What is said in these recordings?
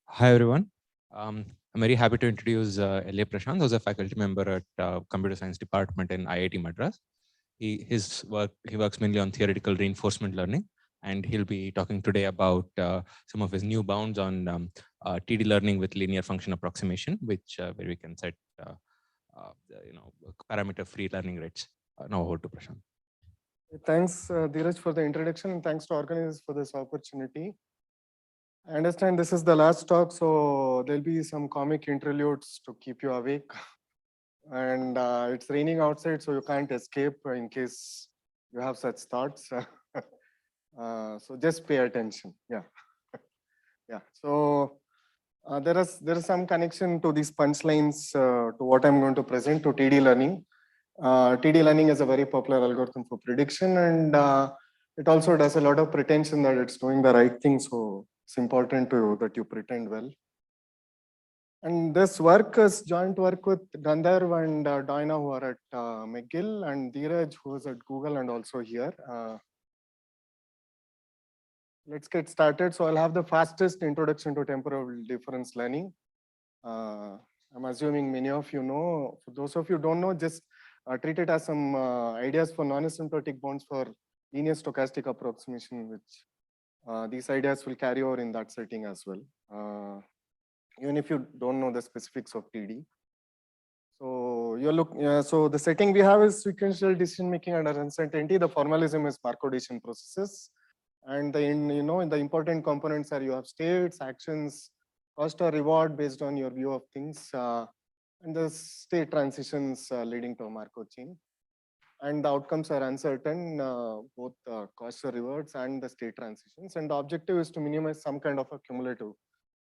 Hi, everyone. I'm very happy to introduce L.A. Prashanth, who's a faculty member at Computer Science Department in IIT Madras. He works mainly on theoretical reinforcement learning, and he'll be talking today about some of his new bounds on TD learning with linear function approximation, where we can set parameter-free learning rates. Now over to Prashanth. Thanks, Dheeraj, for the introduction, and thanks to organizers for this opportunity. I understand this is the last talk, so there'll be some comic interludes to keep you awake. And it's raining outside, so you can't escape in case you have such thoughts. So just pay attention. Yeah. Yeah. So there is some connection to these punchlines to what I'm going to present to TD learning. TD learning is a very popular algorithm for prediction, and it also does a lot of pretension that it's doing the right thing. So it's important that you pretend well. And this work is joint work with Gandharv and Doina, who are at McGill, and Dheeraj, who is at Google and also here. Let's get started. So I'll have the fastest introduction to temporal difference learning. I'm assuming many of you know. For those of you who don't know, just treat it as some ideas for non-asymptotic bounds for linear stochastic approximation, which these ideas will carry over in that setting as well, even if you don't know the specifics of TD. So so the setting we have is sequential decision making under uncertainty. The formalism is Markov decision processes, and the important components are you have states, actions, cost or reward based on your view of things, and the state transitions leading to a Markov chain. And the outcomes are uncertain, both cost or rewards and the state transitions. And the objective is to minimize some kind of a cumulative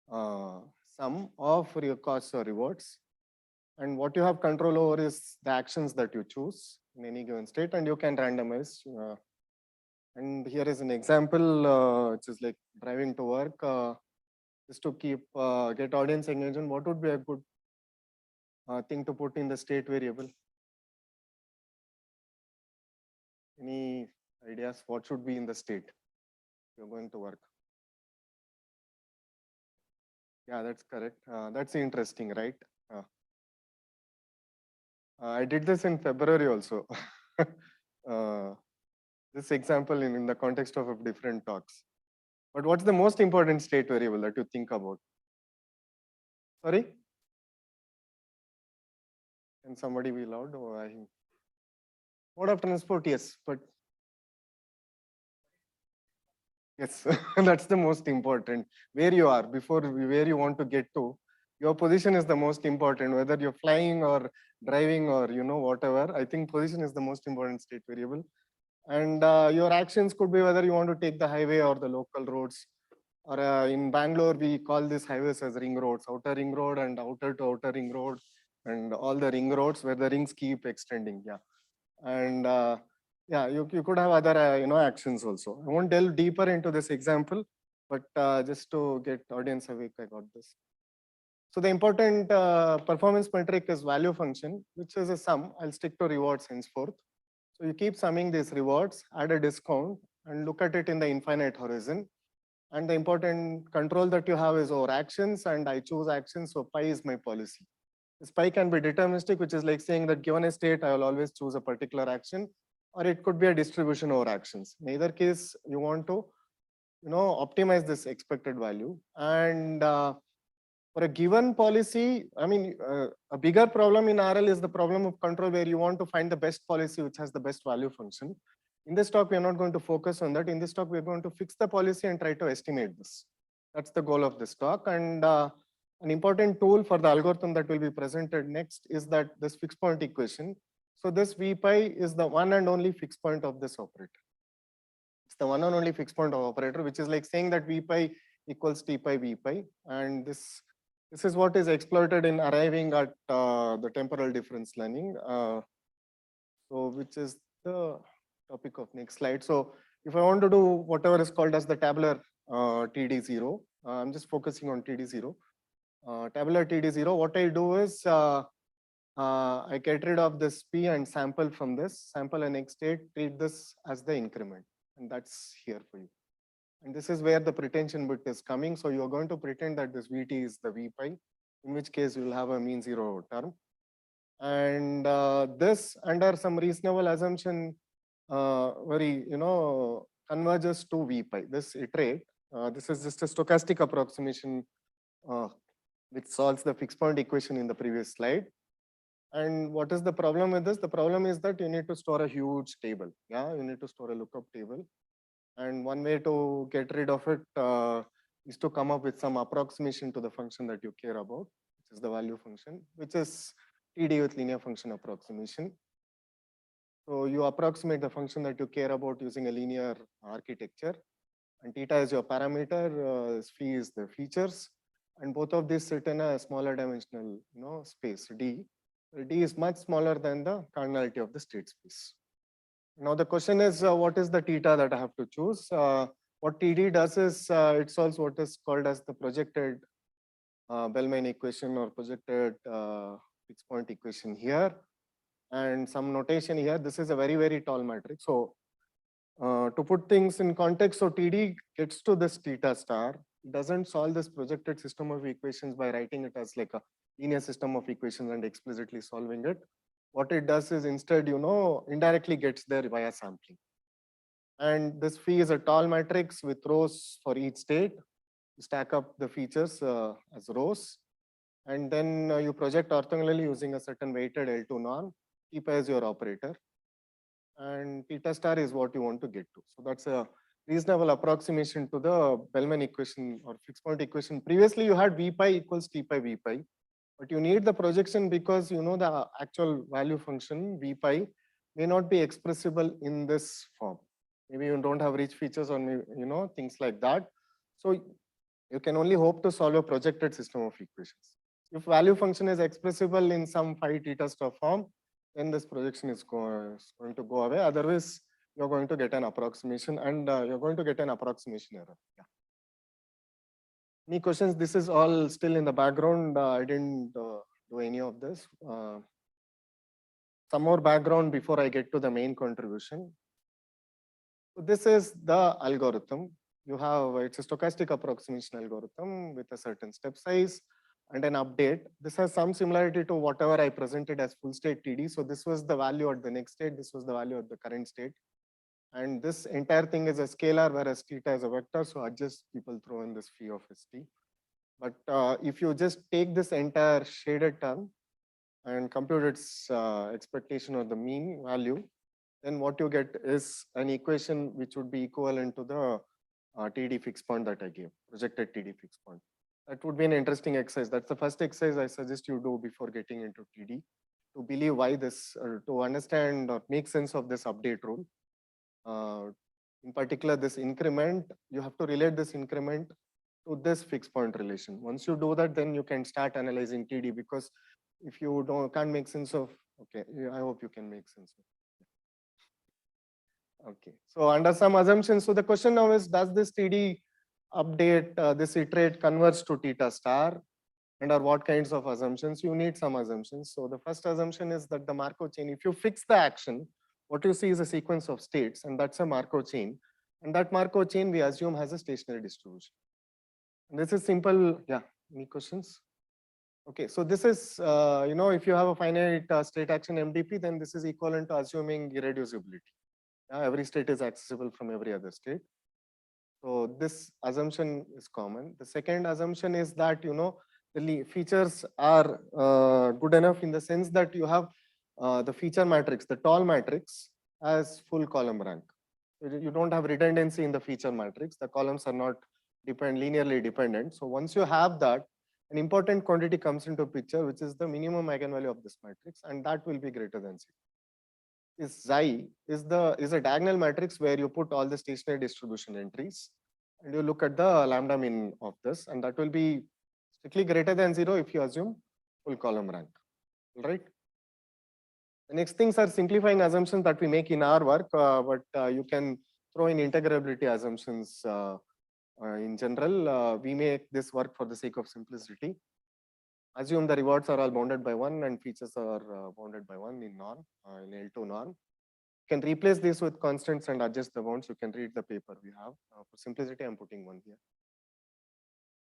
sum of your costs or rewards. And what you have control over is the actions that you choose in any given state, and you can randomize. And here is an example, which is like driving to work. Just to get audience engagement, what would be a good thing to put in the state variable? Any ideas? What should be in the state you're going to work? Yeah, that's correct. That's interesting, right? I did this in February also. This example in the context of different talks. But what's the most important state variable that you think about? Sorry? Can somebody be loud? Or mode of transport, yes, but yes, that's the most important. Where you are, before where you want to get to, your position is the most important, whether you're flying or driving or whatever. I think position is the most important state variable. And your actions could be whether you want to take the highway or the local roads. Or in Bangalore, we call these highways as ring roads, outer ring road and outer to outer ring road, and all the ring roads where the rings keep extending. Yeah. And yeah, you could have other actions also. I won't delve deeper into this example, but just to get audience awake, I got this. So the important performance metric is value function, which is a sum. I'll stick to rewards henceforth. So you keep summing these rewards, add a discount, and look at it in the infinite horizon. And the important control that you have is over actions, and I choose actions, so pi is my policy. This pi can be deterministic, which is like saying that given a state, I will always choose a particular action, or it could be a distribution over actions. In either case, you want to optimize this expected value. And for a given policy, I mean, a bigger problem in RL is the problem of control, where you want to find the best policy which has the best value function. In this talk, we are not going to focus on that. In this talk, we are going to fix the policy and try to estimate this. That's the goal of this talk. And an important tool for the algorithm that will be presented next is that this fixed point equation. So this V pi is the one and only fixed point of this operator. It's the one and only fixed point of operator, which is like saying that V pi equals T pi V pi. And this is what is exploited in arriving at the temporal difference learning. So which is the topic of next slide. So if I want to do whatever is called as the tabular TD0, I'm just focusing on TD0. Tabular TD0, what I do is I get rid of this P and sample from this, sample an X state, treat this as the increment. And that's here for you. And this is where the pretension bit is coming. So you're going to pretend that this Vt is the V pi, in which case you'll have a mean zero term. And this, under some reasonable assumption, converges to V pi. This iterate, this is just a stochastic approximation uh, which solves the fixed point equation in the previous slide. And what is the problem with this? The problem is that you need to store a huge table. Yeah, you need to store a lookup table. And one way to get rid of it is to come up with some approximation to the function that you care about, which is the value function, which is TD with linear function approximation. So you approximate the function that you care about using a linear architecture, and theta is your parameter, phi is the features, and both of these sit in a smaller dimensional space D. D is much smaller than the cardinality of the state space. Now the question is, what is the theta that I have to choose? What TD does is it solves what is called as the projected Bellman equation or projected fixed point equation here, and some notation here. This is a very, very tall matrix. So to put things in context, so TD gets to this theta star. It doesn't solve this projected system of equations by writing it as like a linear system of equations and explicitly solving it. What it does is instead, indirectly gets there via sampling. And this phi is a tall matrix with rows for each state. You stack up the features as rows. And then you project orthogonally using a certain weighted L2 norm. Keep as your operator. And theta star is what you want to get to. So that's a reasonable approximation to the Bellman equation or fixed point equation. Previously, you had V pi equals T pi V pi. But you need the projection because the actual value function V pi may not be expressible in this form. Maybe you don't have rich features or things like that. So you can only hope to solve a projected system of equations. If value function is expressible in some phi theta star form, then this projection is going to go away. Otherwise, you're going to get an approximation, and you're going to get an approximation error. Yeah. Any questions? This is all still in the background. I didn't do any of this. Some more background before I get to the main contribution. So this is the algorithm. You have, it's a stochastic approximation algorithm with a certain step size and an update. This has some similarity to whatever I presented as full state TD. So this was the value at the next state. This was the value at the current state. And this entire thing is a scalar, whereas theta is a vector. So adjust, people throw in this phi of st. But if you just take this entire shaded term and compute its expectation of the mean value, then what you get is an equation which would be equivalent to the TD fixed point that I gave, projected TD fixed point. That would be an interesting exercise. That's the first exercise I suggest you do before getting into TD, to believe why this, to understand or make sense of this update rule. In particular, this increment, you have to relate this increment to this fixed point relation. Once you do that, then you can start analyzing TD, because if you can't make sense of, okay, I hope you can make sense of. Okay, so under some assumptions, so the question now is, does this TD update, this iterate converge to theta star? Under what kinds of assumptions? You need some assumptions. So the first assumption is that the Markov chain, if you fix the action, what you see is a sequence of states, and that's a Markov chain. And that Markov chain, we assume, has a stationary distribution. And this is simple. Yeah, any questions? Okay, so this is, if you have a finite state action MDP, then this is equivalent to assuming irreducibility. Every state is accessible from every other state. So this assumption is common. The second assumption is that, the features are good enough in the sense that you have the feature matrix, the tall matrix, as full column rank. You don't have redundancy in the feature matrix. The columns are not linearly dependent. So once you have that, an important quantity comes into picture, which is the minimum eigenvalue of this matrix, and that will be greater than 0. Is Xi is a diagonal matrix where you put all the stationary distribution entries, and you look at the lambda min of this, and that will be strictly greater than 0 if you assume full column rank. All right. The next things are simplifying assumptions that we make in our work, but you can throw in integrability assumptions in general. We make this work for the sake of simplicity. Assume the rewards are all bounded by 1 and features are bounded by 1 in norm, in L2 norm. You can replace this with constants and adjust the bounds. You can read the paper we have. For simplicity, I'm putting one here.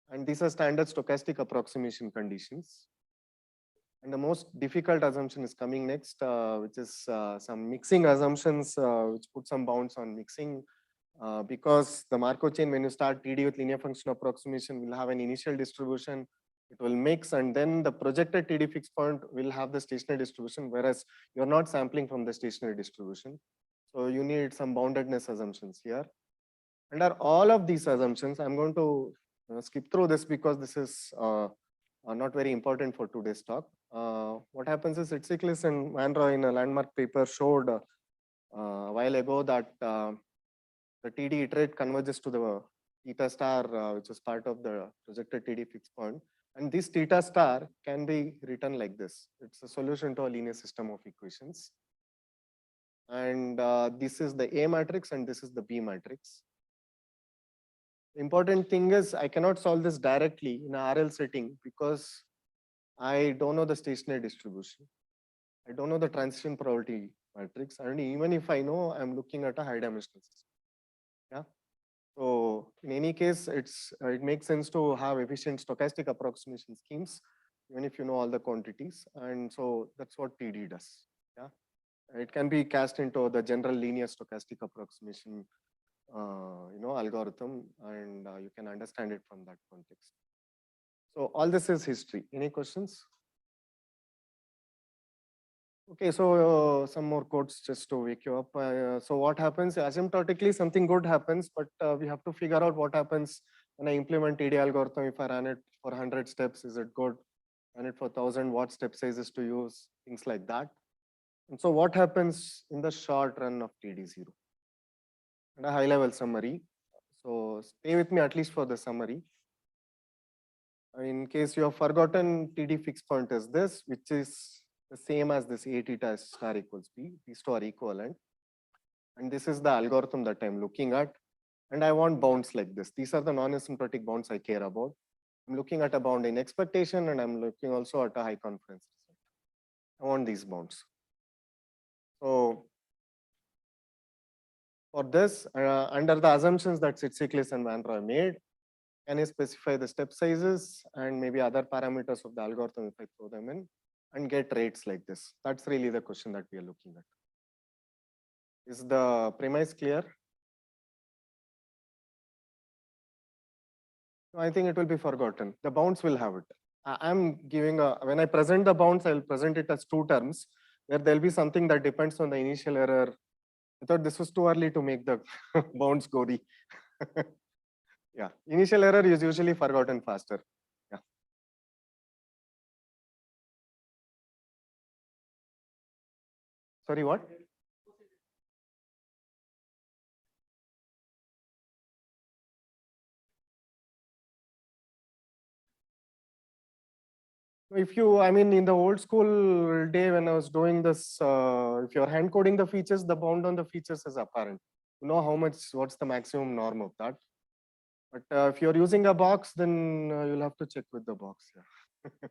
And these are standard stochastic approximation conditions. And the most difficult assumption is coming next, which is some mixing assumptions, which put some bounds on mixing. Because the Markov chain, when you start TD with linear function approximation, will have an initial distribution, it will mix, and then the projected TD fixed point will have the stationary distribution, whereas you're not sampling from the stationary distribution. So you need some boundedness assumptions here. Under all of these assumptions, I'm going to skip through this because this is not very important for today's talk. What happens is Itziklis and Van Roy in a landmark paper showed a while ago that the TD iterate converges to the theta star, which is part of the projected TD fixed point. And this theta star can be written like this. It's a solution to a linear system of equations. And this is the A matrix and this is the B matrix. The important thing is I cannot solve this directly in a RL setting because I don't know the stationary distribution. I don't know the transition probability matrix. And even if I know, I'm looking at a high dimensional system. Yeah. So in any case, it makes sense to have efficient stochastic approximation schemes, even if you know all the quantities. And so that's what TD does. Yeah. It can be cast into the general linear stochastic approximation algorithm, and you can understand it from that context. So all this is history. Any questions? Okay, so some more quotes just to wake you up. So what happens asymptotically, something good happens, but we have to figure out what happens when I implement TD algorithm. If I run it for 100 steps, is it good? Run it for 1000, what step sizes to use, things like that. And so what happens in the short run of TD0? And a high level summary. So stay with me at least for the summary. In case you have forgotten, TD fixed point is this, which is the same as this A theta star equals B. These two are equivalent. And this is the algorithm that I'm looking at. And I want bounds like this. These are the non-asymptotic bounds I care about. I'm looking at a bound in expectation, and I'm looking also at a high confidence result. I want these bounds. So for this, under the assumptions that Itziklis and Van Roy made, can I specify the step sizes and maybe other parameters of the algorithm if I throw them in and get rates like this? That's really the question that we are looking at. Is the premise clear? I think it will be forgotten. The bounds will have it. I'm giving when I present the bounds, I'll present it as two terms where there'll be something that depends on the initial error. I thought this was too early to make the bounds gory. Yeah, initial error is usually forgotten faster. Yeah. Sorry, what? If you, I mean, in the old school day when I was doing this, if you're hand coding the features, the bound on the features is apparent. You know how much, what's the maximum norm of that. But if you're using a box, then you'll have to check with the box. Yeah.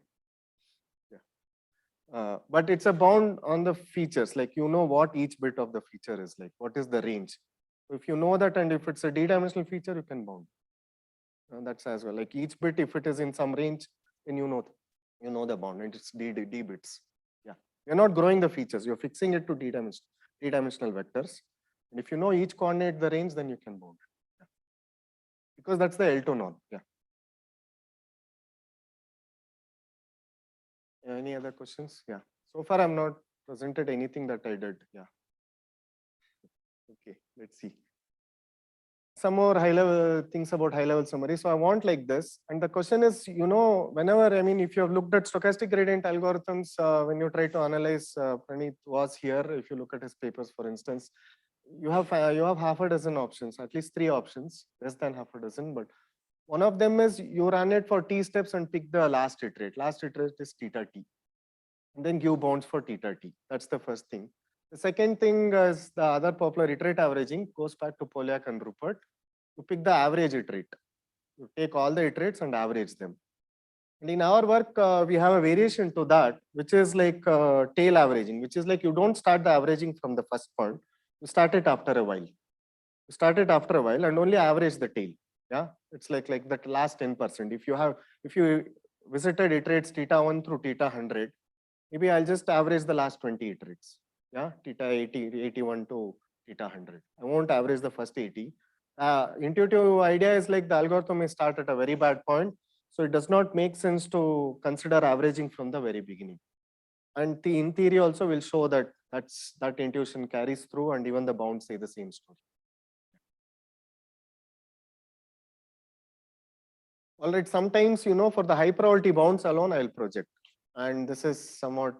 Yeah. But it's a bound on the features, like you know what each bit of the feature is like, what is the range. So if you know that, and if it's a d-dimensional feature, you can bound. That's as well. Like each bit, if it is in some range, then you know the bound, and it's d bits. Yeah, you're not growing the features, you're fixing it to d-dimensional vectors. And if you know each coordinate the range, then you can bound. Yeah. Because that's the L2 norm. Yeah. Any other questions? Yeah. So far, I'm not presented anything that I did. Yeah. Okay, let's see. Some more high level things about high level summary. So I want like this. And the question is, whenever, I mean, if you have looked at stochastic gradient algorithms, when you try to analyze, Praneeth was here, if you look at his papers, for instance, you have half a dozen options, at least 3 options, less than half a dozen, but one of them is you run it for t steps and pick the last iterate. Last iterate is theta t. And then give bounds for theta t. That's the first thing. The second thing is the other popular iterate averaging, goes back to Polyak and Rupert. You pick the average iterate. You take all the iterates and average them. And in our work, we have a variation to that, which is like tail averaging, which is like you don't start the averaging from the first point. You start it after a while. You start it after a while and only average the tail. Yeah, it's like that last 10%. If you visited iterates theta 1 through theta 100, maybe I'll just average the last 20 iterates. Yeah, theta 80, 81 to theta 100. I won't average the first 80. Intuitive idea is like the algorithm may start at a very bad point. So it does not make sense to consider averaging from the very beginning. And in theory also will show that that intuition carries through, and even the bounds say the same story. All right, sometimes, for the high probability bounds alone, I'll project. And this is somewhat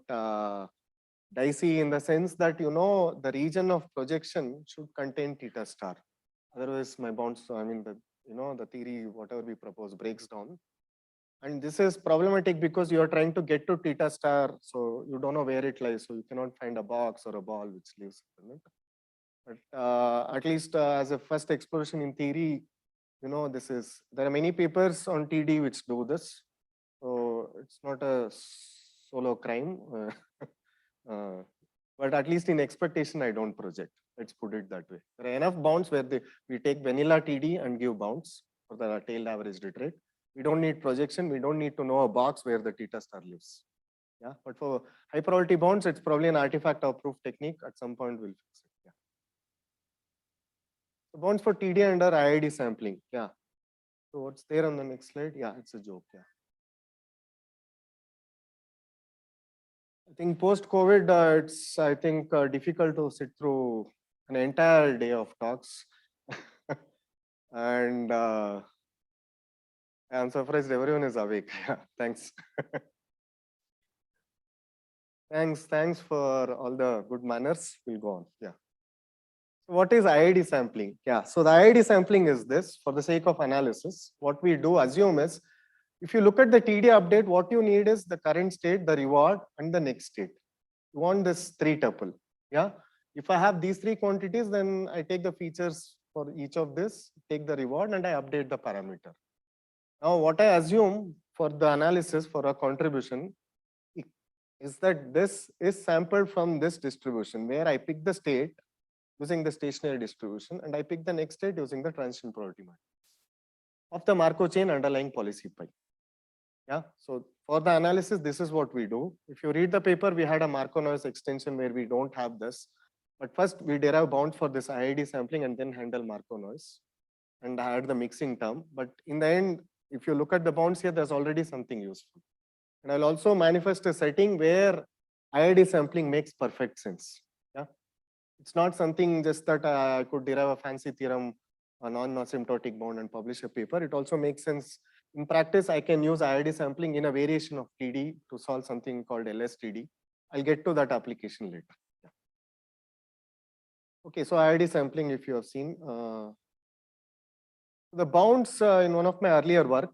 dicey in the sense that, the region of projection should contain theta star. Otherwise, my bounds, the theory, whatever we propose, breaks down. And this is problematic because you are trying to get to theta star, so you don't know where it lies, so you cannot find a box or a ball which lives in it. But at least as a first exploration in theory, there are many papers on TD which do this. So it's not a solo crime. But at least in expectation, I don't project. Let's put it that way. There are enough bounds where we take vanilla TD and give bounds for the tailed average rate. We don't need projection. We don't need to know a box where the theta star lives. Yeah, but for high probability bounds, it's probably an artifact of proof technique. At some point, we'll fix it. Yeah. So bounds for TD under IID sampling. Yeah. So what's there on the next slide? Yeah, it's a joke. Yeah. I think post-COVID, it's difficult to sit through an entire day of talks. And I'm surprised everyone is awake. Yeah, thanks. Thanks for all the good manners. We'll go on. Yeah. So what is IID sampling? Yeah, so the IID sampling is this. For the sake of analysis, what we do assume is, if you look at the TD update, what you need is the current state, the reward, and the next state. You want this three tuple. Yeah. If I have these three quantities, then I take the features for each of this, take the reward, and I update the parameter. Now, what I assume for the analysis for a contribution is that this is sampled from this distribution where I pick the state using the stationary distribution and I pick the next state using the transition probability matrix of the Markov chain underlying policy pi. Yeah, so for the analysis, this is what we do. If you read the paper, we had a Markov noise extension where we don't have this. But first, we derive bounds for this IID sampling and then handle Markov noise and add the mixing term. But in the end, if you look at the bounds here, there's already something useful. And I'll also manifest a setting where IID sampling makes perfect sense. Yeah, it's not something just that I could derive a fancy theorem, a non-asymptotic bound, and publish a paper. It also makes sense. In practice, I can use IID sampling in a variation of TD to solve something called LSTD. I'll get to that application later. Yeah. Okay, so IID sampling, if you have seen, the bounds in one of my earlier work,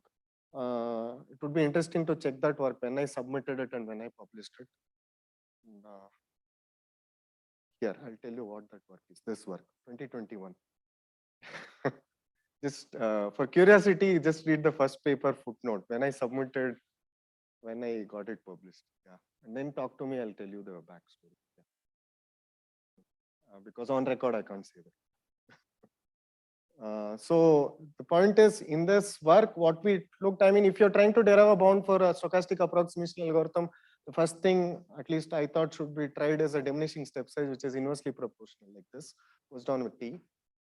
it would be interesting to check that work when I submitted it and when I published it. And, here, I'll tell you what that work is. This work, 2021. Just for curiosity, just read the first paper footnote when I submitted, when I got it published. Yeah, and then talk to me. I'll tell you the backstory. Yeah. Because on record, I can't say that. So the point is, in this work, what we looked, if you're trying to derive a bound for a stochastic approximation algorithm, the first thing, at least I thought, should be tried as a diminishing step size, which is inversely proportional like this, goes down with T.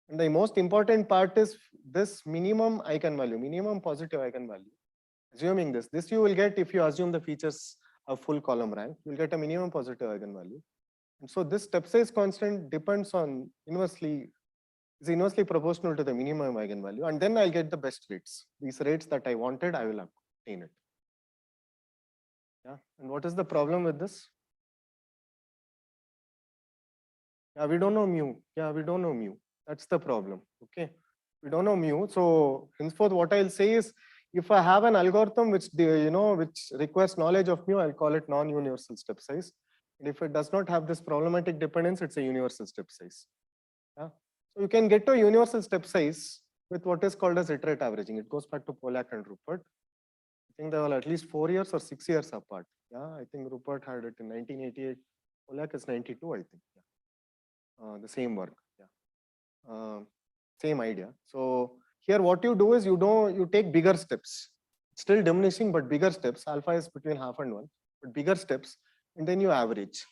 And the most important part is this minimum eigenvalue, minimum positive eigenvalue. Assuming this you will get if you assume the features of full column rank, you'll get a minimum positive eigenvalue. And so this step size constant depends on is inversely proportional to the minimum eigenvalue, and then I'll get the best rates. These rates that I wanted, I will obtain it. Yeah, and what is the problem with this? Yeah, we don't know mu. Yeah, we don't know mu. That's the problem. Okay, we don't know mu. So henceforth, what I'll say is, if I have an algorithm which which requires knowledge of mu, I'll call it non-universal step size. And if it does not have this problematic dependence, it's a universal step size. Yeah. So you can get to a universal step size with what is called as iterate averaging. It goes back to Pollack and Rupert. I think they were at least 4 years or 6 years apart. Yeah, I think Rupert had it in 1988. Polak is 92, I think. Yeah. The same work. Yeah. Same idea. So here what you do is you take bigger steps. Still diminishing, but bigger steps. Alpha is between half and 1, but bigger steps, and then you average.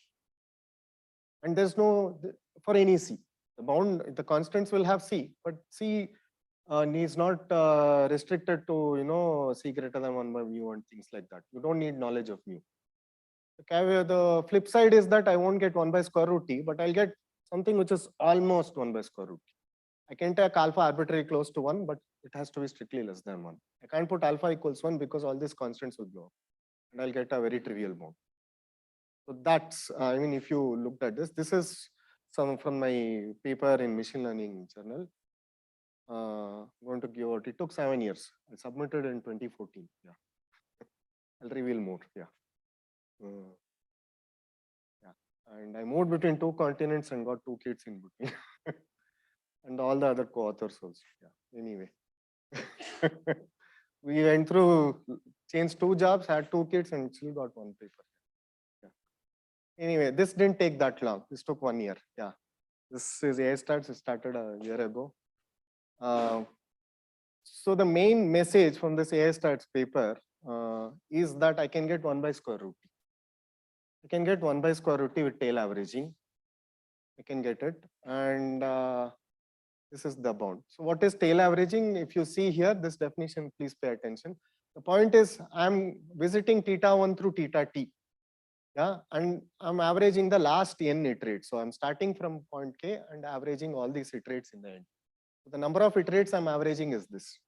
And there's no, for any C, the constants will have C, but C is not restricted to, C greater than 1 by mu and things like that. You don't need knowledge of mu. The flip side is that I won't get 1 by square root T, but I'll get something which is almost 1 by square root T. I can take alpha arbitrarily close to 1, but it has to be strictly less than 1. I can't put alpha equals 1 because all these constants will blow up, and I'll get a very trivial mode. So that's, I mean, if you looked at this is some from my paper in machine learning journal. Going to give out, it took 7 years. I submitted in 2014. Yeah. I'll reveal more. Yeah. Yeah. And I moved between 2 continents and got 2 kids in between. And all the other co-authors also. Yeah. Anyway. We went through, changed 2 jobs, had 2 kids, and still got 1 paper. Yeah. Anyway, this didn't take that long. This took 1 year. Yeah. This is AI Stats. It started a year ago. So the main message from this AI Stats paper is that I can get 1 by square root T. I can get 1 by square root T with tail averaging. I can get it. And this is the bound. So what is tail averaging? If you see here, this definition, please pay attention. The point is I'm visiting theta 1 through theta t. Yeah, and I'm averaging the last n iterates. So I'm starting from point K and averaging all these iterates in the end. So the number of iterates I'm averaging is this.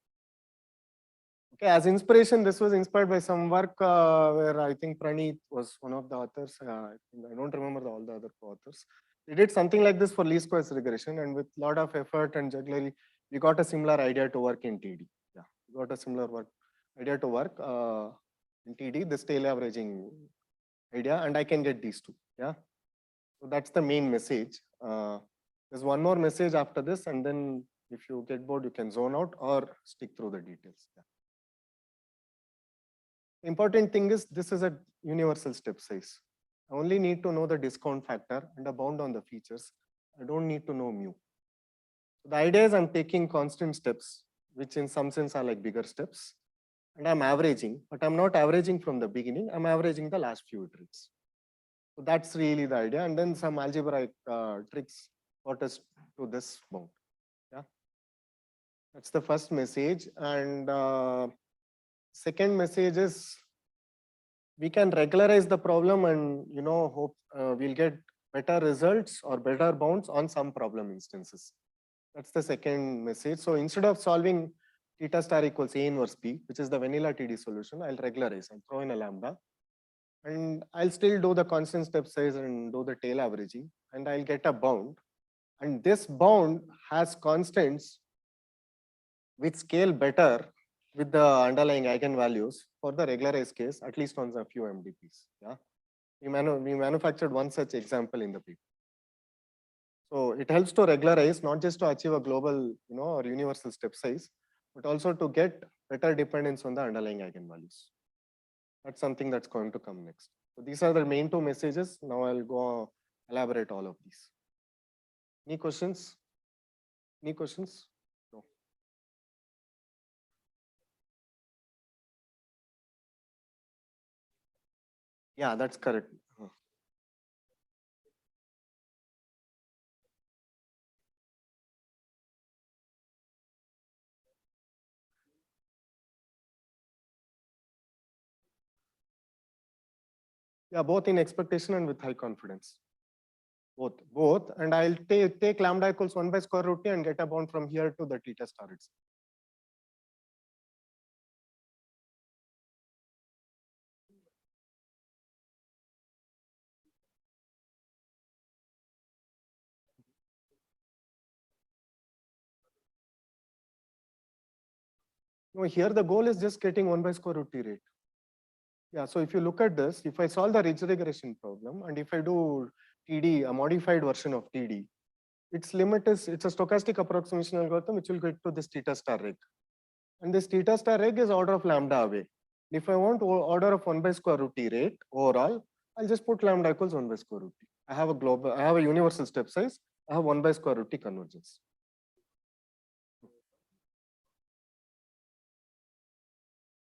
Okay, as inspiration, this was inspired by some work where I think Praneeth was one of the authors. I don't remember all the other authors. We did something like this for least squares regression, and with a lot of effort and jugglery, we got a similar idea to work in TD. Yeah, we got a similar idea to work in TD, this tail averaging idea, and I can get these two. Yeah, so that's the main message. There's one more message after this, and then if you get bored, you can zone out or stick through the details. Yeah. Important thing is this is a universal step size. I only need to know the discount factor and a bound on the features. I don't need to know mu. So the idea is I'm taking constant steps, which in some sense are like bigger steps, and I'm averaging, but I'm not averaging from the beginning. I'm averaging the last few iterates. So that's really the idea. And then some algebraic tricks got us to this bound. Yeah, that's the first message. And second message is we can regularize the problem and hope we'll get better results or better bounds on some problem instances. That's the second message. So instead of solving theta star equals A inverse B, which is the vanilla TD solution, I'll regularize and throw in a lambda. And I'll still do the constant step size and do the tail averaging, and I'll get a bound. And this bound has constants which scale better with the underlying eigenvalues for the regularized case, at least on a few MDPs. Yeah, we manufactured one such example in the paper. So it helps to regularize, not just to achieve a global, or universal step size, but also to get better dependence on the underlying eigenvalues. That's something that's going to come next. So these are the main 2 messages. Now I'll go elaborate all of these. Any questions? Any questions? No. Yeah, that's correct. Yeah, both in expectation and with high confidence. Both. And I'll take lambda equals 1 by square root T and get a bound from here to the theta star itself. No, here the goal is just getting 1 by square root T rate. Yeah, so if you look at this, if I solve the ridge regression problem, and if I do TD, a modified version of TD, its limit is, it's a stochastic approximation algorithm, which will get to this theta star reg. And this theta star reg is order of lambda away. If I want order of 1 by square root t rate overall, I'll just put lambda equals 1 by square root t. I have a universal step size. I have 1 by square root t convergence.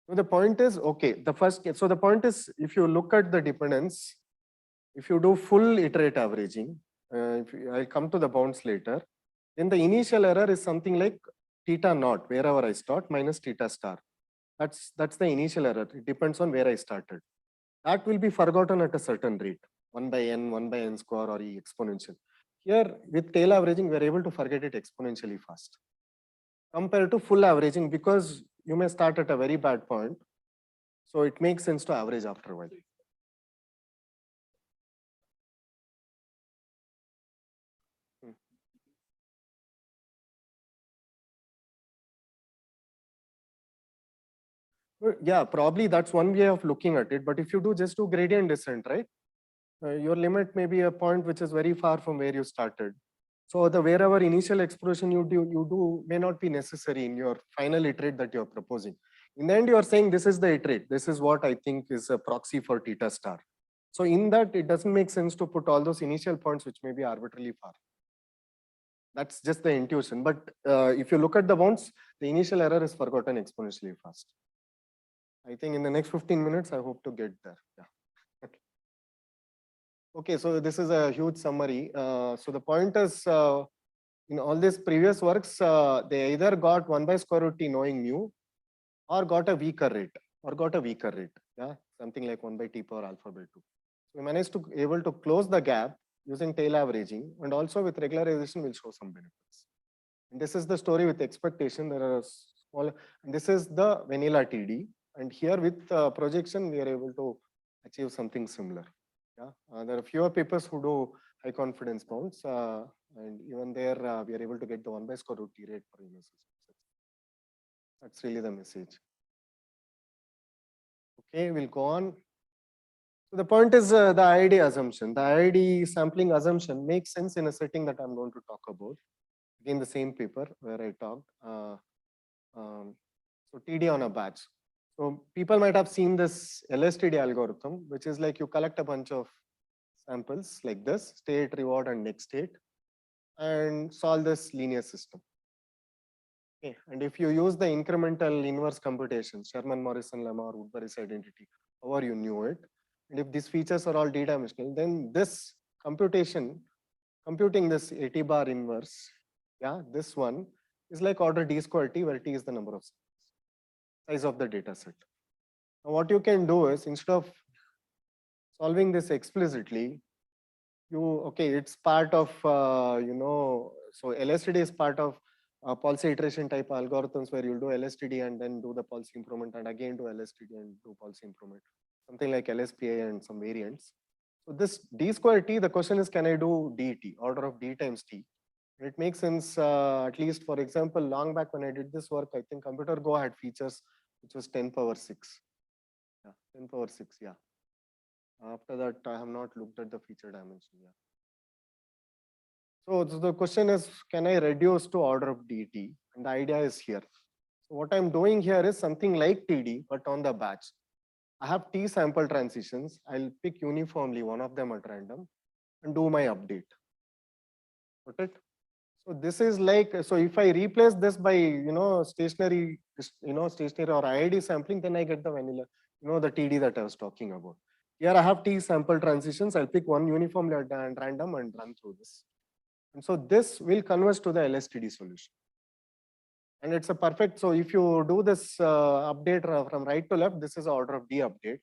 So the point is, okay, so the point is, if you look at the dependence, if you do full iterate averaging, I'll come to the bounds later, then the initial error is something like theta naught, wherever I start, minus theta star. That's the initial error. It depends on where I started. That will be forgotten at a certain rate, 1 by n, 1 by n square, or e exponential. Here, with tail averaging, we're able to forget it exponentially fast compared to full averaging, because you may start at a very bad point. So it makes sense to average after a while. Well, yeah, probably that's one way of looking at it. But if you just do gradient descent, right? Your limit may be a point which is very far from where you started. So the wherever initial exploration you do may not be necessary in your final iterate that you're proposing. In the end, you are saying this is the iterate. This is what I think is a proxy for theta star. So in that, it doesn't make sense to put all those initial points which may be arbitrarily far. That's just the intuition. But if you look at the bounds, the initial error is forgotten exponentially fast. I think in the next 15 minutes, I hope to get there. Yeah. Okay. Okay, so this is a huge summary. So the point is, in all these previous works, they either got 1 by square root t knowing mu, or got a weaker rate, Yeah, something like 1 by t power alpha by 2. So we managed to able to close the gap using tail averaging, and also with regularization will show some benefits. And this is the story with expectation. There are small, and this is the vanilla TD. And here with projection, we are able to achieve something similar. Yeah, there are fewer papers who do high confidence bounds, and even there we are able to get the 1 by square root t rate per universal. That's really the message. Okay, we'll go on. So the point is the IID assumption. The IID sampling assumption makes sense in a setting that I'm going to talk about. Again, the same paper where I talked. So TD on a batch. So people might have seen this LSTD algorithm, which is like you collect a bunch of samples like this, state, reward, and next state, and solve this linear system. Okay. And if you use the incremental inverse computation, Sherman, Morrison, lemma, or Woodbury's identity, however you knew it, and if these features are all d-dimensional, then this computing this AT bar inverse, yeah, this one is like order d square t, where t is the number of size of the data set. Now what you can do is, instead of solving this explicitly, it's part of, so LSTD is part of policy iteration type algorithms where you'll do LSTD and then do the policy improvement and again do LSTD and do policy improvement, something like LSPI and some variants. So this d square t, the question is, can I do dt, order of d times t? It makes sense, at least for example, long back when I did this work, I think Computer Go had features which was 10 power 6. Yeah, 10 power 6, yeah. After that, I have not looked at the feature dimension. Yeah. So the question is, can I reduce to order of dt? And the idea is here. So what I'm doing here is something like TD, but on the batch. I have T sample transitions. I'll pick uniformly one of them at random and do my update. Got it? So this is like, so if I replace this by, stationary or IID sampling, then I get the vanilla, the TD that I was talking about. Here I have T sample transitions. I'll pick one uniformly at random and run through this. And so this will converge to the LSTD solution. And it's a perfect, so if you do this update from right to left, this is order of D update.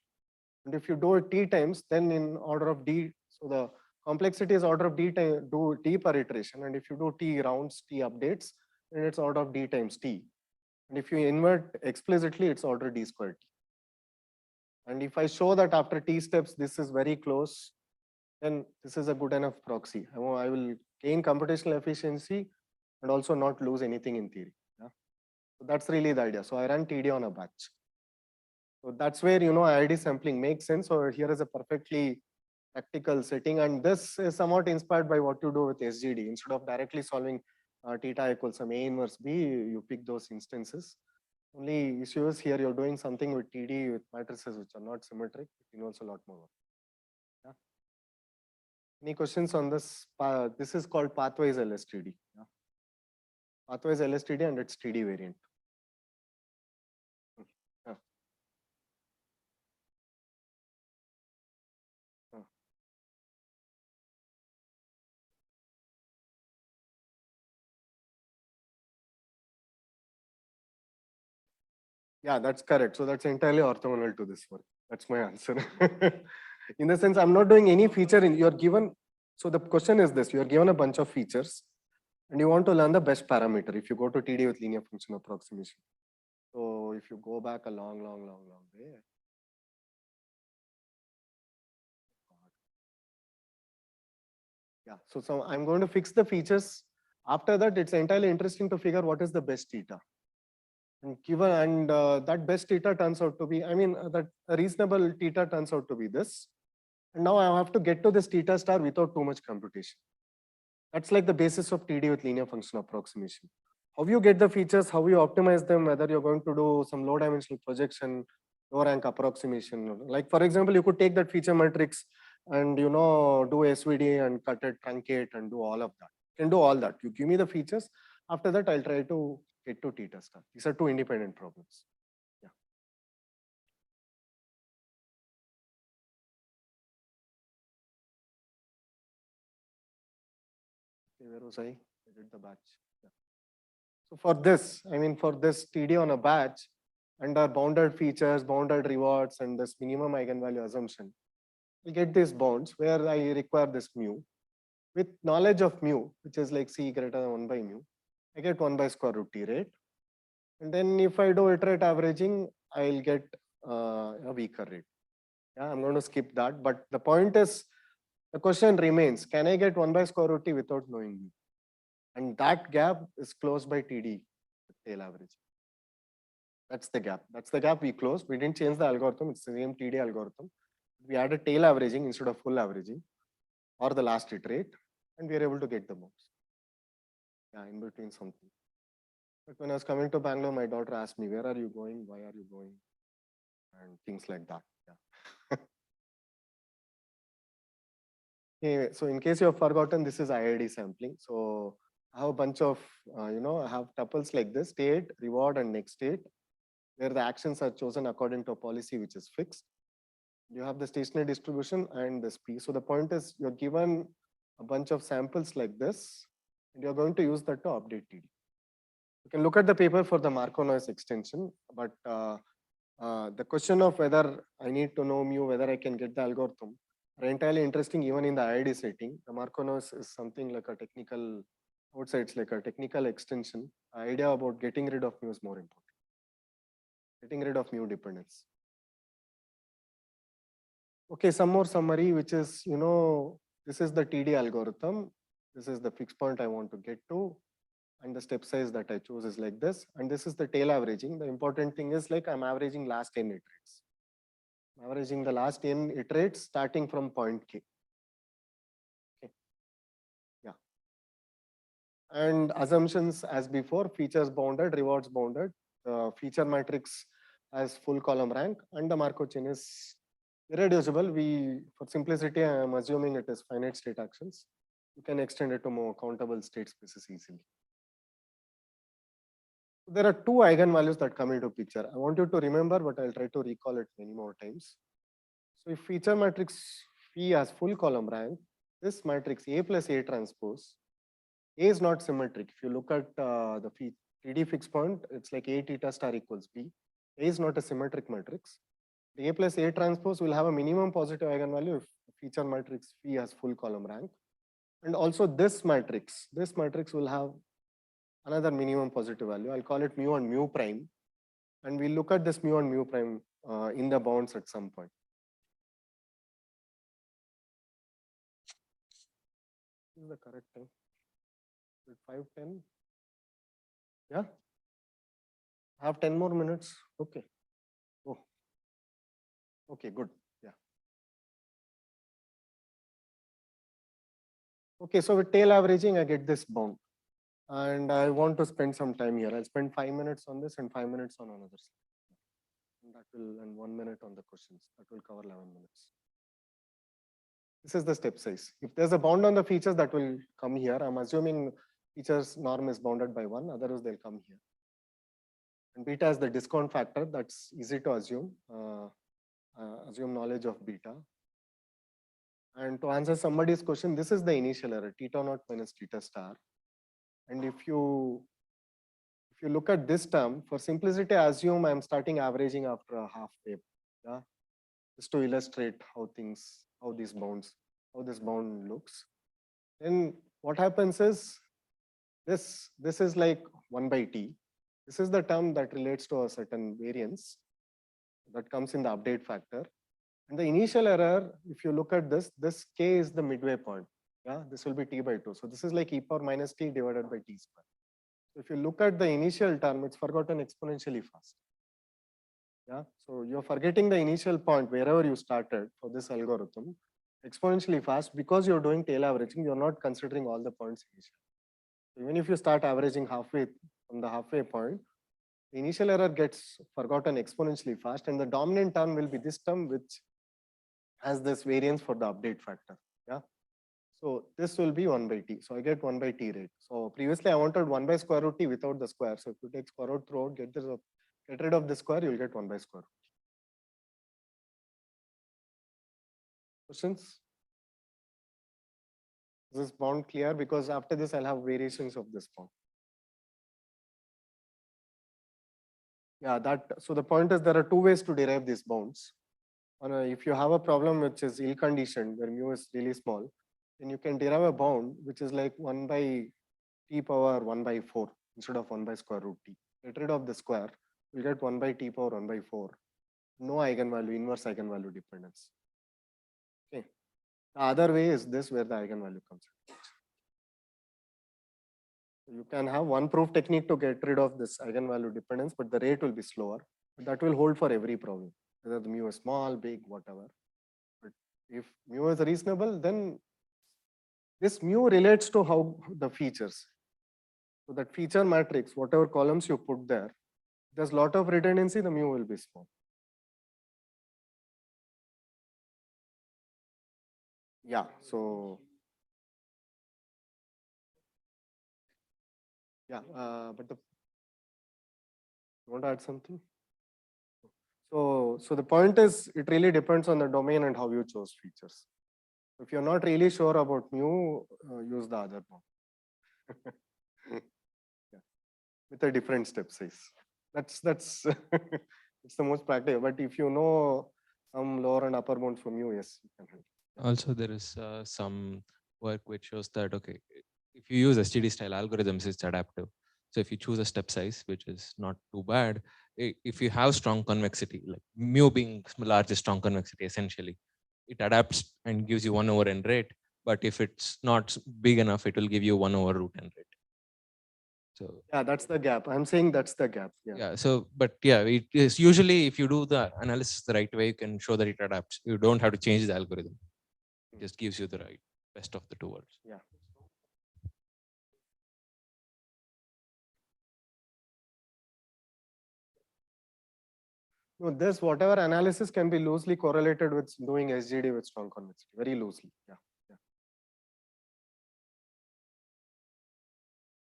And if you do it T times, then in order of D, so the complexity is order of D time, do T per iteration. And if you do T rounds, T updates, then it's order of D times T. And if you invert explicitly, it's order D squared T. And if I show that after T steps, this is very close, then this is a good enough proxy. I will gain computational efficiency and also not lose anything in theory. Yeah? So that's really the idea. So I run TD on a batch. So that's where, IID sampling makes sense. So here is a perfectly practical setting. And this is somewhat inspired by what you do with SGD. Instead of directly solving theta equals some A inverse B, you pick those instances. Only issue is here you're doing something with TD with matrices which are not symmetric. It involves a lot more work. Yeah. Any questions on this? This is called pathwise LSTD. Yeah. Pathwise LSTD and its TD variant. Yeah. Yeah, that's correct. So that's entirely orthogonal to this work. That's my answer. In the sense, I'm not doing any feature in you're given. So the question is this: you're given a bunch of features, and you want to learn the best parameter. If you go to TD with linear function approximation, so if you go back a long way. Yeah. So I'm going to fix the features. After that, it's entirely interesting to figure what is the best theta. And given that best theta turns out to be, that a reasonable theta turns out to be this. And now I have to get to this theta star without too much computation. That's like the basis of TD with linear function approximation. How you get the features, how you optimize them, whether you're going to do some low dimensional projection, low rank approximation. Like for example, you could take that feature matrix and do SVD and cut it, truncate and do all of that. You can do all that. You give me the features. After that, I'll try to get to theta star. These are two independent problems. Yeah. Okay, where was I? I did the batch. Yeah. So for this, for this TD on a batch, under bounded features, bounded rewards, and this minimum eigenvalue assumption, we get these bounds where I require this mu. With knowledge of mu, which is like C greater than 1 by mu, I get 1 by square root T, right? And then if I do iterate averaging, I'll get a weaker rate. Yeah, I'm going to skip that. But the point is, the question remains, can I get 1 by square root T without knowing mu? And that gap is closed by TD, tail average. That's the gap. That's the gap we closed. We didn't change the algorithm. It's the same TD algorithm. We added tail averaging instead of full averaging or the last iterate, and we are able to get the bounds. Yeah, in between something. But when I was coming to Bangalore, my daughter asked me, where are you going? Why are you going? And things like that. Yeah. Anyway, so in case you have forgotten, this is IID sampling. So I have a bunch of, I have tuples like this, state, reward, and next state, where the actions are chosen according to a policy which is fixed. You have the stationary distribution and this P. So the point is you're given a bunch of samples like this, and you're going to use that to update TD. You can look at the paper for the Markov noise extension, but the question of whether I need to know mu, whether I can get the algorithm, are entirely interesting even in the IID setting. The Markov noise is something like a technical, I would say it's like a technical extension. The idea about getting rid of mu is more important. Getting rid of mu dependence. Okay, some more summary, which is, this is the TD algorithm. This is the fixed point I want to get to. And the step size that I chose is like this. And this is the tail averaging. The important thing is like I'm averaging last n iterates. I'm averaging the last n iterates starting from point K. Okay. Yeah. And assumptions as before, features bounded, rewards bounded. The feature matrix has full column rank, and the Markov chain is irreducible. For simplicity, I am assuming it is finite state actions. You can extend it to more countable state spaces easily. There are two eigenvalues that come into picture. I want you to remember, but I'll try to recall it many more times. So if feature matrix phi has full column rank, this matrix A plus A transpose, A is not symmetric. If you look at the TD fixed point, it's like A theta star equals B. A is not a symmetric matrix. The A plus A transpose will have a minimum positive eigenvalue if feature matrix phi has full column rank. And also this matrix will have another minimum positive value. I'll call it mu and mu prime. And we'll look at this mu and mu prime in the bounds at some point. This is the correct time. 5:10. Yeah. I have 10 more minutes. Okay. Oh. Okay, good. Yeah. Okay, so with tail averaging, I get this bound. And I want to spend some time here. I'll spend 5 minutes on this and 5 minutes on another slide. And that will, and 1 minute on the questions. That will cover 11 minutes. This is the step size. If there's a bound on the features, that will come here. I'm assuming features norm is bounded by 1, otherwise they'll come here. And beta is the discount factor. That's easy to assume. Assume knowledge of beta. And to answer somebody's question, this is the initial error, theta naught minus theta star. And if you look at this term, for simplicity, I assume I'm starting averaging after a half wave. Yeah, just to illustrate how this bound looks. Then what happens is this is like 1 by t. This is the term that relates to a certain variance that comes in the update factor. And the initial error, if you look at this k is the midway point. Yeah, this will be t by 2. So this is like e power minus t divided by t square. So if you look at the initial term, it's forgotten exponentially fast. Yeah, so you're forgetting the initial point wherever you started for this algorithm exponentially fast because you're doing tail averaging. You're not considering all the points initially. So even if you start averaging halfway from the halfway point, the initial error gets forgotten exponentially fast, and the dominant term will be this term which has this variance for the update factor. Yeah. So this will be 1 by t. So I get 1 by t rate. So previously I wanted 1 by square root t without the square. So if you take square root throughout, get rid of the square, you'll get 1 by square root. Questions? Is this bound clear? Because after this I'll have variations of this bound. Yeah, so the point is there are two ways to derive these bounds. If you have a problem which is ill-conditioned, where mu is really small, then you can derive a bound which is like 1 by t power 1 by 4 instead of 1 by square root t. Get rid of the square, you'll get 1 by t power 1 by 4. No eigenvalue, inverse eigenvalue dependence. Okay. The other way is this, where the eigenvalue comes in. You can have one proof technique to get rid of this eigenvalue dependence, but the rate will be slower. But that will hold for every problem, whether the mu is small, big, whatever. But if mu is reasonable, then this mu relates to how the features. So that feature matrix, whatever columns you put there, there's a lot of redundancy, the mu will be small. Yeah, so yeah, but you want to add something? So the point is, it really depends on the domain and how you chose features. If you're not really sure about mu, use the other one. Yeah. With a different step size. That's it's the most practical. But if you know some lower and upper bounds for mu, yes, you can help. Also, there is some work which shows that, okay, if you use STD style algorithms, it's adaptive. So if you choose a step size, which is not too bad, if you have strong convexity, like mu being largest strong convexity, essentially, it adapts and gives you 1 over n rate. But if it's not big enough, it will give you 1 over root n rate. So yeah, that's the gap. I'm saying that's the gap. Yeah. Yeah. So, but yeah, it is usually if you do the analysis the right way, you can show that it adapts. You don't have to change the algorithm. It just gives you the right best of the two worlds. Yeah. No, this whatever analysis can be loosely correlated with doing SGD with strong convexity, very loosely. Yeah.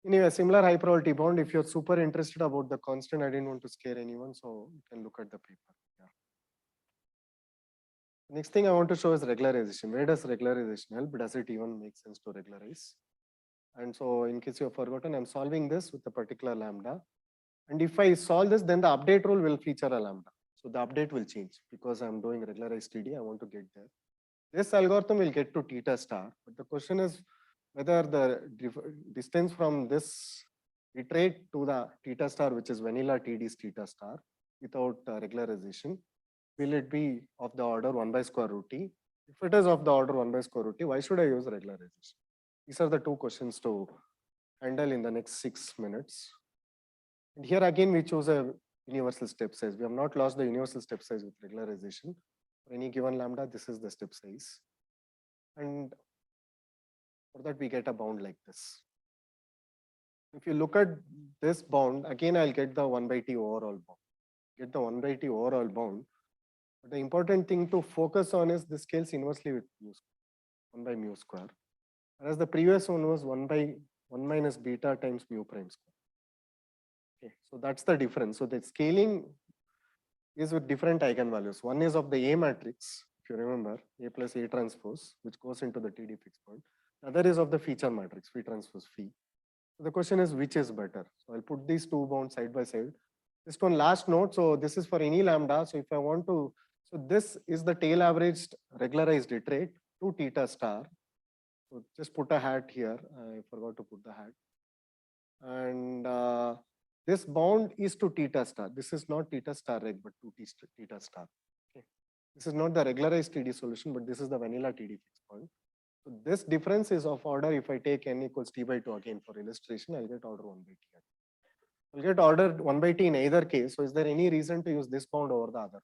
Anyway, similar high probability bound. If you're super interested about the constant, I didn't want to scare anyone, so you can look at the paper. Yeah. Next thing I want to show is regularization. Where does regularization help? Does it even make sense to regularize? And so in case you have forgotten, I'm solving this with a particular lambda. And if I solve this, then the update rule will feature a lambda. So the update will change because I'm doing regularized TD. I want to get there. This algorithm will get to theta star. But the question is whether the distance from this iterate to the theta star, which is vanilla TD's theta star, without regularization, will it be of the order 1 by square root t? If it is of the order 1 by square root t, why should I use regularization? These are the two questions to handle in the next 6 minutes. And here again, we choose a universal step size. We have not lost the universal step size with regularization. For any given lambda, this is the step size. And for that, we get a bound like this. If you look at this bound, again, I'll get the 1 by t overall bound. Get the 1 by t overall bound. But the important thing to focus on is this scales inversely with mu square, 1 by mu square. Whereas the previous one was 1 by 1 minus beta times mu prime square. Okay, so that's the difference. So the scaling is with different eigenvalues. One is of the A matrix, if you remember, A plus A transpose, which goes into the TD fixed point. The other is of the feature matrix, phi transpose phi. So the question is, which is better? So I'll put these two bounds side by side. Just one last note. So this is for any lambda. So if I want to, so this is the tail averaged regularized iterate to theta star. So just put a hat here. I forgot to put the hat. And this bound is to theta star. This is not theta star reg, but to theta star. Okay. This is not the regularized TD solution, but this is the vanilla TD fixed point. So this difference is of order. If I take n equals t by 2 again for illustration, I'll get order 1 by t. I'll get order 1 by t in either case. So is there any reason to use this bound over the other?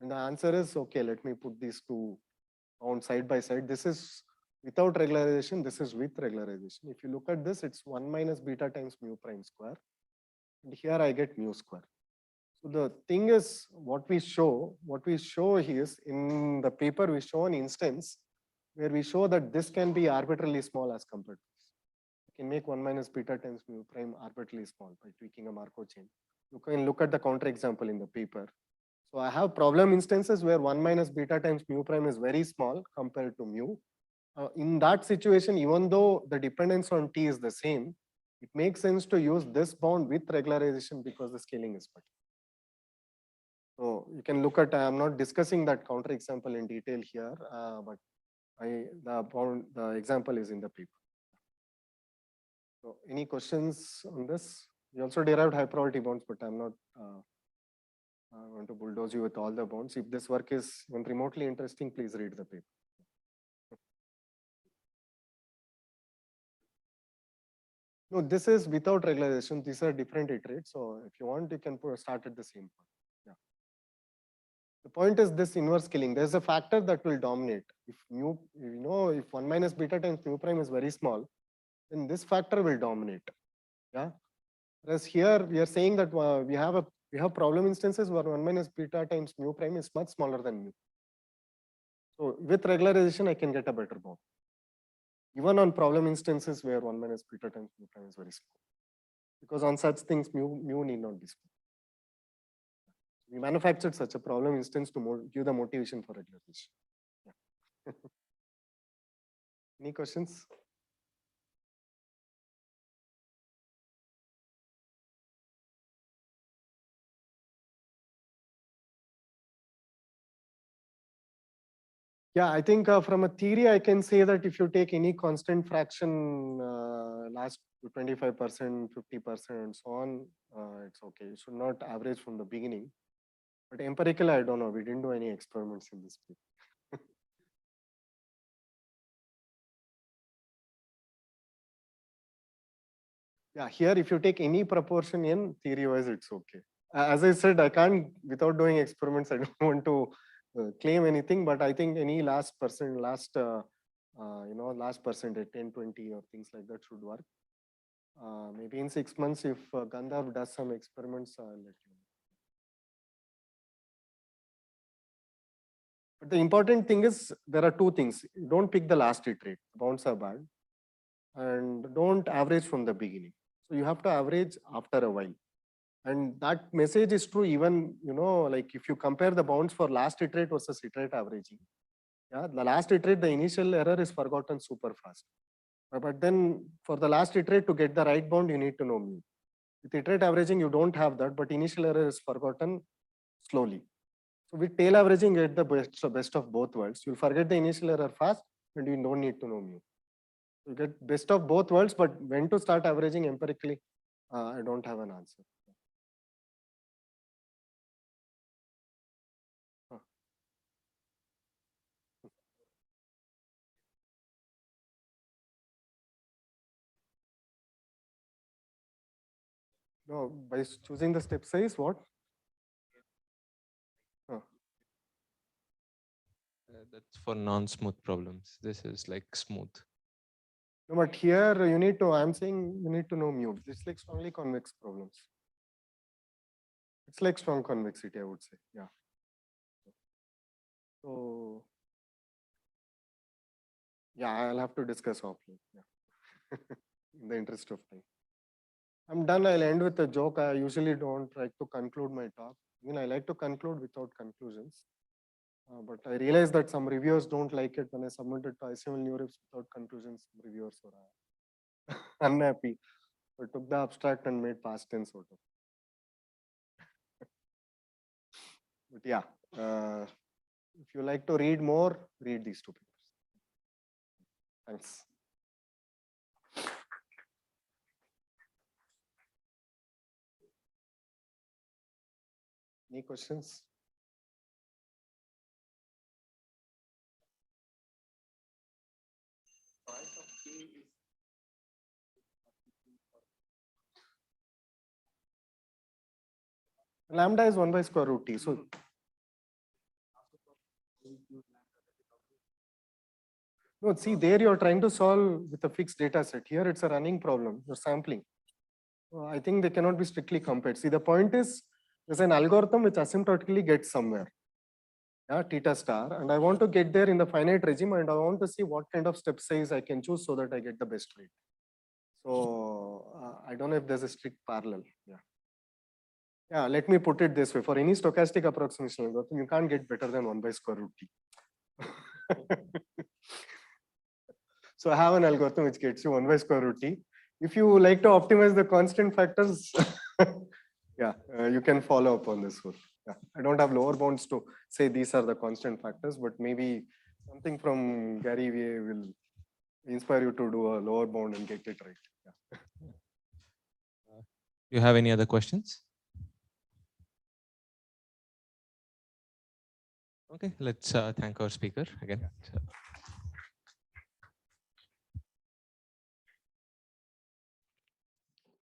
And the answer is, okay, let me put these two bounds side by side. This is without regularization. This is with regularization. If you look at this, it's 1 minus beta times mu prime square. And here I get mu square. So the thing is, what we show is in the paper, we show an instance where we show that this can be arbitrarily small as compared to this. You can make 1 minus beta times mu prime arbitrarily small by tweaking a Markov chain. You can look at the counter example in the paper. So I have problem instances where 1 minus beta times mu prime is very small compared to mu. In that situation, even though the dependence on t is the same, it makes sense to use this bound with regularization because the scaling is better. So you can look at, I'm not discussing that counter example in detail here, but the example is in the paper. So any questions on this? We also derived high probability bounds, but I'm not going to bulldoze you with all the bounds. If this work is even remotely interesting, please read the paper. No, this is without regularization. These are different iterates. So if you want, you can start at the same point. Yeah. The point is this inverse scaling. There's a factor that will dominate. If mu, if 1 minus beta times mu prime is very small, then this factor will dominate. Yeah. Whereas here we are saying that we have problem instances where 1 minus beta times mu prime is much smaller than mu. So with regularization, I can get a better bound. Even on problem instances where 1 minus beta times mu prime is very small. Because on such things, mu need not be small. We manufactured such a problem instance to give the motivation for regularization. Yeah. Any questions? Yeah, I think from a theory, I can say that if you take any constant fraction, last 25%, 50%, and so on, it's okay. You should not average from the beginning. But empirically, I don't know. We didn't do any experiments in this paper. Yeah, here, if you take any proportion in theory-wise, it's okay. As I said, I can't, without doing experiments, I don't want to claim anything, but I think any last percentage, at 10, 20 or things like that should work. Maybe in 6 months, if Gandharv does some experiments, I'll let you know. But the important thing is there are two things. Don't pick the last iterate. Bounds are bad. And don't average from the beginning. So you have to average after a while. And that message is true even, like if you compare the bounds for last iterate versus iterate averaging. Yeah, the last iterate, the initial error is forgotten super fast. But then for the last iterate to get the right bound, you need to know mu. With iterate averaging, you don't have that, but initial error is forgotten slowly. So with tail averaging, you get the best of both worlds. You'll forget the initial error fast, and you don't need to know mu. You get best of both worlds, but when to start averaging empirically, I don't have an answer. No, by choosing the step size, what? That's for non-smooth problems. This is like smooth. No, but here you need to, I'm saying you need to know mu. It's like strongly convex problems. It's like strong convexity, I would say. Yeah. So, yeah, I'll have to discuss offline. Yeah. In the interest of time. I'm done. I'll end with a joke. I usually don't like to conclude my talk. I mean, I like to conclude without conclusions. But I realize that some reviewers don't like it when I submit it to ICML Neurips without conclusions. Some reviewers were unhappy. So I took the abstract and made past tense out of it. But yeah, if you like to read more, read these two papers. Thanks. Any questions? Lambda is 1 by square root t. So no, see there you're trying to solve with a fixed data set. Here it's a running problem. You're sampling. I think they cannot be strictly compared. See, the point is there's an algorithm which asymptotically gets somewhere. Yeah, theta star. And I want to get there in the finite regime and I want to see what kind of step size I can choose so that I get the best rate. So I don't know if there's a strict parallel. Yeah. Yeah, let me put it this way. For any stochastic approximation algorithm, you can't get better than 1 by square root t. So I have an algorithm which gets you 1 by square root t. If you like to optimize the constant factors, yeah, you can follow up on this one. Yeah, I don't have lower bounds to say these are the constant factors, but maybe something from Gary Vee will inspire you to do a lower bound and get it right. Yeah. You have any other questions? Okay, let's thank our speaker again.